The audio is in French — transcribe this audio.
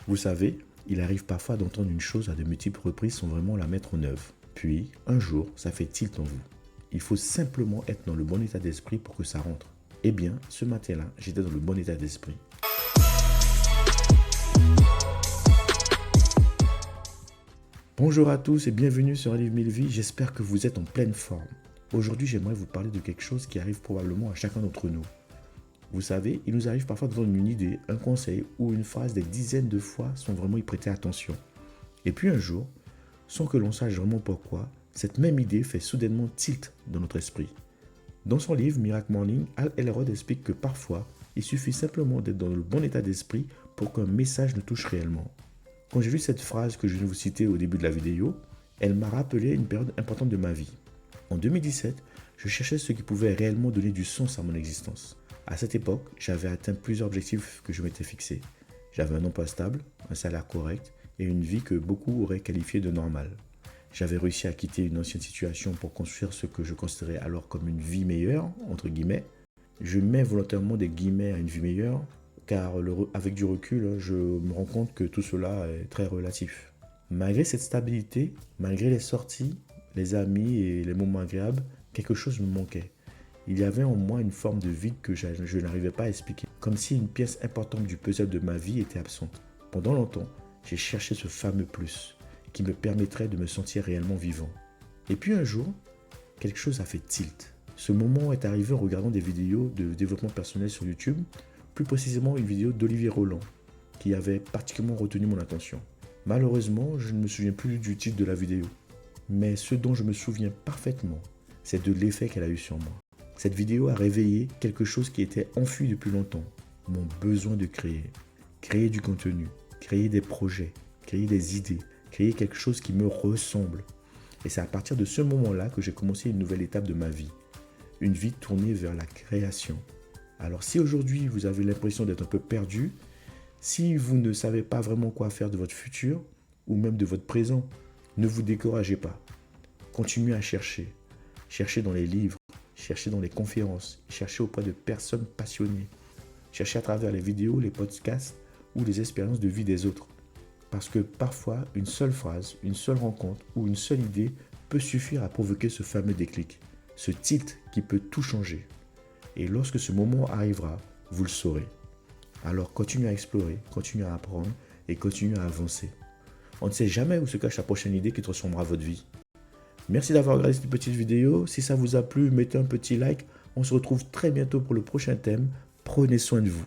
Vous savez, il arrive parfois d'entendre une chose à de multiples reprises sans vraiment la mettre en œuvre. Puis, un jour, ça fait tilt en vous. Il faut simplement être dans le bon état d'esprit pour que ça rentre. Eh bien, ce matin-là, j'étais dans le bon état d'esprit. Bonjour à tous et bienvenue sur Un livre mille vies, j'espère que vous êtes en pleine forme. Aujourd'hui, j'aimerais vous parler de quelque chose qui arrive probablement à chacun d'entre nous. Vous savez, il nous arrive parfois d'entendre une idée, un conseil ou une phrase des dizaines de fois sans vraiment y prêter attention. Et puis un jour, sans que l'on sache vraiment pourquoi, cette même idée fait soudainement tilt dans notre esprit. Dans son livre Miracle Morning, Hal Elrod explique que parfois, il suffit simplement d'être dans le bon état d'esprit pour qu'un message nous touche réellement. Quand j'ai lu cette phrase que je viens de vous citer au début de la vidéo, elle m'a rappelé une période importante de ma vie. En 2017, je cherchais ce qui pouvait réellement donner du sens à mon existence. À cette époque, j'avais atteint plusieurs objectifs que je m'étais fixés. J'avais un emploi stable, un salaire correct et une vie que beaucoup auraient qualifiée de normale. J'avais réussi à quitter une ancienne situation pour construire ce que je considérais alors comme une vie meilleure, entre guillemets. Je mets volontairement des guillemets à une vie meilleure, car avec du recul, je me rends compte que tout cela est très relatif. Malgré cette stabilité, malgré les sorties, les amis et les moments agréables, quelque chose me manquait. Il y avait en moi une forme de vide que je n'arrivais pas à expliquer, comme si une pièce importante du puzzle de ma vie était absente. Pendant longtemps, j'ai cherché ce fameux plus, qui me permettrait de me sentir réellement vivant. Et puis un jour, quelque chose a fait tilt. Ce moment est arrivé en regardant des vidéos de développement personnel sur YouTube, plus précisément une vidéo d'Olivier Roland, qui avait particulièrement retenu mon attention. Malheureusement, je ne me souviens plus du titre de la vidéo, mais ce dont je me souviens parfaitement, c'est de l'effet qu'elle a eu sur moi. Cette vidéo a réveillé quelque chose qui était enfui depuis longtemps, mon besoin de créer du contenu, créer des projets, créer des idées, créer quelque chose qui me ressemble. Et c'est à partir de ce moment-là que j'ai commencé une nouvelle étape de ma vie, une vie tournée vers la création. Alors si aujourd'hui vous avez l'impression d'être un peu perdu, si vous ne savez pas vraiment quoi faire de votre futur, ou même de votre présent, ne vous découragez pas. Continuez à chercher. Cherchez dans les livres, cherchez dans les conférences, cherchez auprès de personnes passionnées. Cherchez à travers les vidéos, les podcasts ou les expériences de vie des autres. Parce que parfois, une seule phrase, une seule rencontre ou une seule idée peut suffire à provoquer ce fameux déclic, ce tilt qui peut tout changer. Et lorsque ce moment arrivera, vous le saurez. Alors continuez à explorer, continuez à apprendre et continuez à avancer. On ne sait jamais où se cache la prochaine idée qui transformera votre vie. Merci d'avoir regardé cette petite vidéo. Si ça vous a plu, mettez un petit like. On se retrouve très bientôt pour le prochain thème. Prenez soin de vous.